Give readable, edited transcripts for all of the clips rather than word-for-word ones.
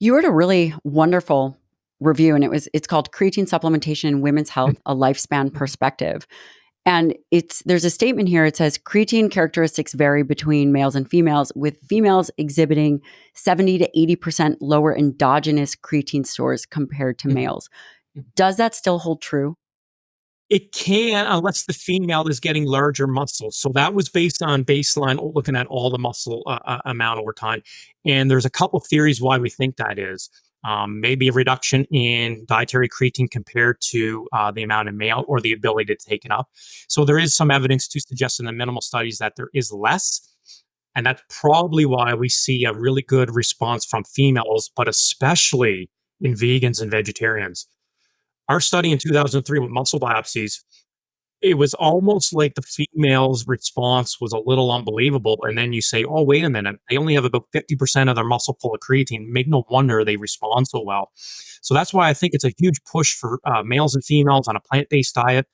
You wrote a really wonderful review, and it's called Creatine Supplementation in Women's Health: A Lifespan Perspective. And there's a statement here. It says creatine characteristics vary between males and females, with females exhibiting 70 to 80% lower endogenous creatine stores compared to males. Does that still hold true? It can, unless the female is getting larger muscles. So that was based on baseline, looking at all the muscle amount over time. And there's a couple theories why we think that is. Maybe a reduction in dietary creatine compared to the amount in male, or the ability to take it up. So there is some evidence to suggest in the minimal studies that there is less. And that's probably why we see a really good response from females, but especially in vegans and vegetarians. Our study in 2003 with muscle biopsies, it was almost like the female's response was a little unbelievable. And then you say, oh, wait a minute, they only have about 50% of their muscle full of creatine. Make no wonder they respond so well. So that's why I think it's a huge push for males and females on a plant-based diet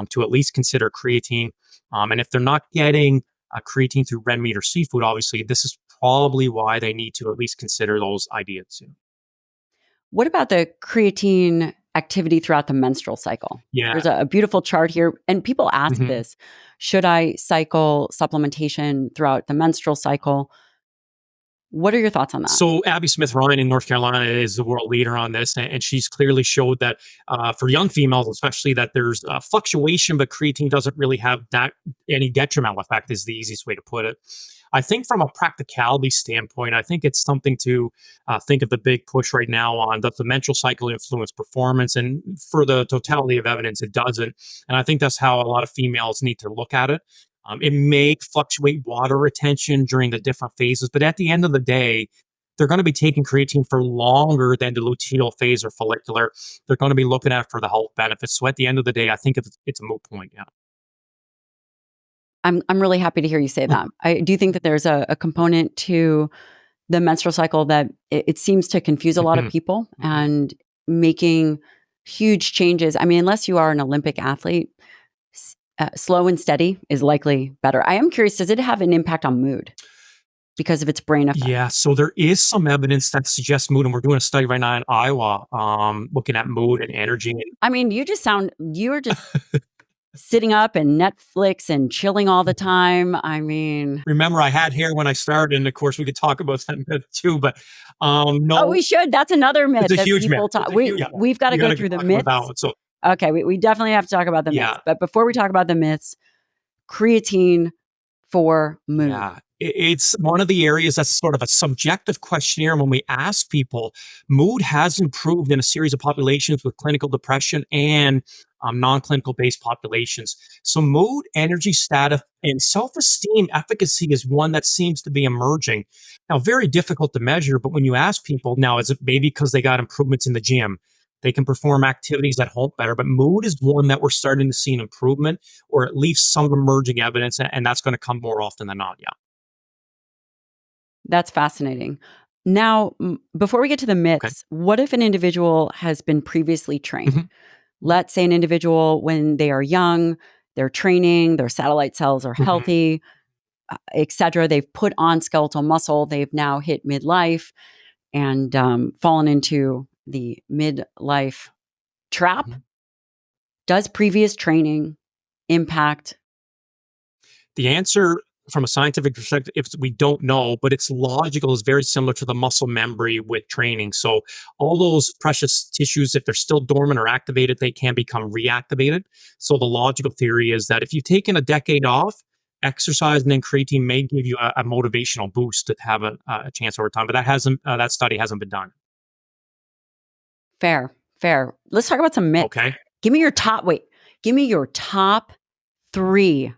to at least consider creatine. And if they're not getting creatine through red meat or seafood, obviously, this is probably why they need to at least consider those ideas. What about the creatine activity throughout the menstrual cycle? Yeah. There's a beautiful chart here. And people ask Mhm. this, should I cycle supplementation throughout the menstrual cycle? What are your thoughts on that? So Abby Smith Ryan in North Carolina is the world leader on this, and she's clearly showed that for young females, especially, that there's fluctuation, but creatine doesn't really have that any detrimental effect. Is the easiest way to put it. I think from a practicality standpoint, I think it's something to think of the big push right now on does the menstrual cycle influence performance, and for the totality of evidence, it doesn't. And I think that's how a lot of females need to look at it. It may fluctuate water retention during the different phases, but at the end of the day, they're going to be taking creatine for longer than the luteal phase or follicular. They're going to be looking at for the health benefits. So at the end of the day, I think it's a moot point. Yeah. I'm really happy to hear you say that. I do think that there's a component to the menstrual cycle that it seems to confuse a lot of people, and making huge changes. I mean, unless you are an Olympic athlete, slow and steady is likely better. I am curious, does it have an impact on mood because of its brain effect? Yeah, so there is some evidence that suggests mood, and we're doing a study right now in Iowa, looking at mood and energy. I mean, you're just sitting up and Netflix and chilling all the time. I mean, Remember, I had hair when I started, and of course, we could talk about that myth too. But no, we should. That's another myth it's a that huge myth. people talk. We've got to go through the myths. So Okay, we definitely have to talk about the myths. But before we talk about the myths, creatine for mood. Yeah, it's one of the areas that's sort of a subjective questionnaire. When we ask people, mood has improved in a series of populations with clinical depression and non-clinical based populations. So mood, energy status, and self-esteem efficacy is one that seems to be emerging. Now, very difficult to measure, but when you ask people, now, is it maybe because they got improvements in the gym? They can perform activities at home better, but mood is one that we're starting to see an improvement, or at least some emerging evidence, and that's going to come more often than not. Yeah. That's fascinating. Now, before we get to the myths, what if an individual has been previously trained? Let's say an individual, when they are young, they're training, their satellite cells are healthy, etc. They've put on skeletal muscle. They've now hit midlife and fallen into the midlife trap. Does previous training impact? The answer from a scientific perspective, if we don't know, but it's logical, is very similar to the muscle memory with training. So all those precious tissues, if they're still dormant or activated, they can become reactivated. So the logical theory is that if you've taken a decade off, exercise and then creatine may give you a motivational boost to have a chance over time. But that study hasn't been done. Fair. Let's talk about some myths. Okay. Give me your top 3.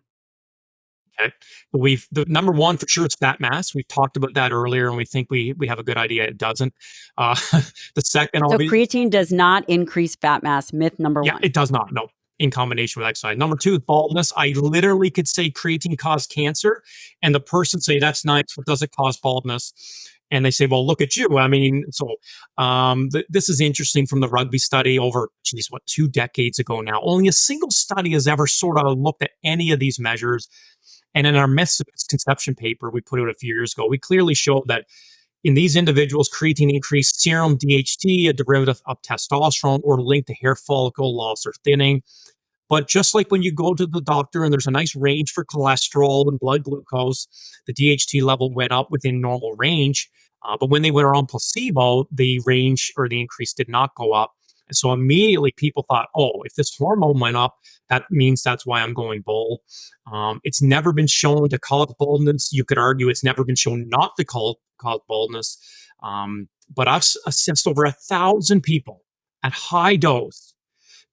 Okay. The number one for sure is fat mass. We've talked about that earlier, and we think we have a good idea. It doesn't. The second, so creatine does not increase fat mass. Myth number 1. Yeah, it does not. No, in combination with exercise. Number 2 is baldness. I literally could say creatine caused cancer, and the person say that's nice, but does it cause baldness? And they say, well, look at you. I mean, so this is interesting from the rugby study over, 2 decades ago now. Only a single study has ever sort of looked at any of these measures. And in our misconception paper we put out a few years ago, we clearly showed that In these individuals, creatine increased serum DHT, a derivative of testosterone, or linked to hair follicle loss or thinning. But just like when you go to the doctor and there's a nice range for cholesterol and blood glucose, the DHT level went up within normal range. But when they were on placebo, the range or the increase did not go up. And so immediately people thought, oh, if this hormone went up, that means that's why I'm going bald. It's never been shown to cause baldness. You could argue it's never been shown not to cause baldness. But I've assessed over 1,000 people at high dose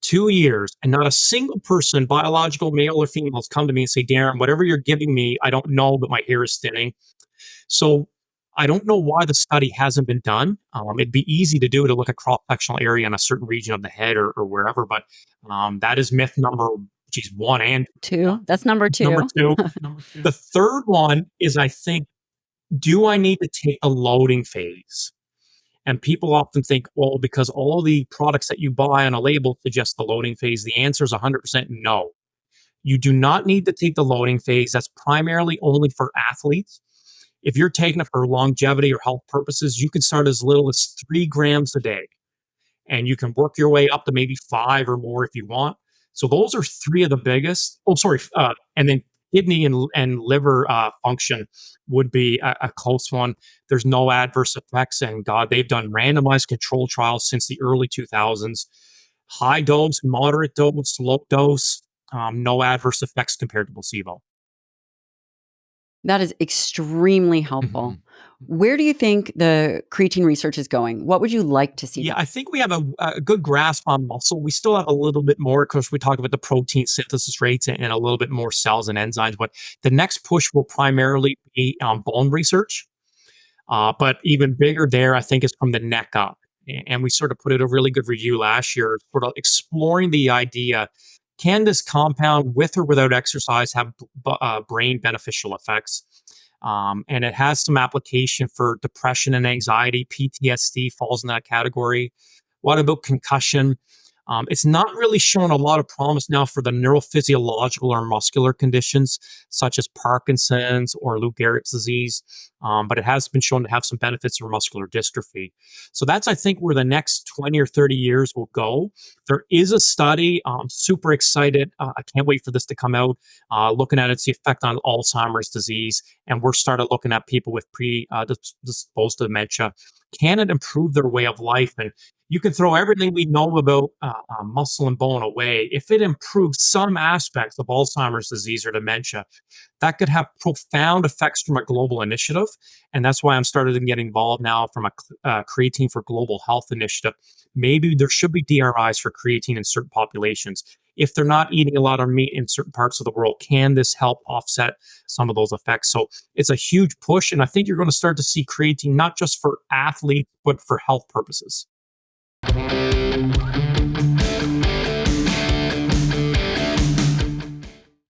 2 years, and not a single person, biological, male or female, has come to me and say, Darren, whatever you're giving me, I don't know, but my hair is thinning. So I don't know why the study hasn't been done. It'd be easy to do to look at cross-sectional area in a certain region of the head or wherever, but that is myth number, geez, one and two. That's number number two. two. The third one is, I think, do I need to take a loading phase? And people often think, well, because all the products that you buy on a label suggest the loading phase, the answer is 100% no. You do not need to take the loading phase. That's primarily only for athletes. If you're taking it for longevity or health purposes, you can start as little as 3 grams a day, and you can work your way up to maybe 5 or more if you want. So those are three of the biggest. Oh, sorry. And then kidney and liver function would be a close one. There's no adverse effects, and God, they've done randomized control trials since the early 2000s. High dose, moderate dose, low dose, no adverse effects compared to placebo. That is extremely helpful. Where do you think the creatine research is going? What would you like to see Yeah, done? I think we have a good grasp on muscle. We still have a little bit more. Of course, we talk about the protein synthesis rates and a little bit more cells and enzymes, but the next push will primarily be bone research. But even bigger there, I think, is from the neck up. And we sort of put it a really good review last year, sort of exploring the idea, can this compound, with or without exercise, have brain beneficial effects? And it has some application for depression and anxiety. PTSD falls in that category. What about concussion? It's not really shown a lot of promise now for the neurophysiological or muscular conditions such as Parkinson's or Lou Gehrig's disease, but it has been shown to have some benefits for muscular dystrophy. So that's, I think, where the next 20 or 30 years will go. There is a study. I'm super excited. I can't wait for this to come out, looking at its effect on Alzheimer's disease. And we're started looking at people with predisposed dementia. Can it improve their way of life? And you can throw everything we know about muscle and bone away. If it improves some aspects of Alzheimer's disease or dementia, that could have profound effects from a global initiative. And that's why I'm started to get involved now from a Creatine for Global Health initiative. Maybe there should be DRIs for creatine in certain populations. If they're not eating a lot of meat in certain parts of the world, can this help offset some of those effects? So it's a huge push. And I think you're going to start to see creatine not just for athletes, but for health purposes.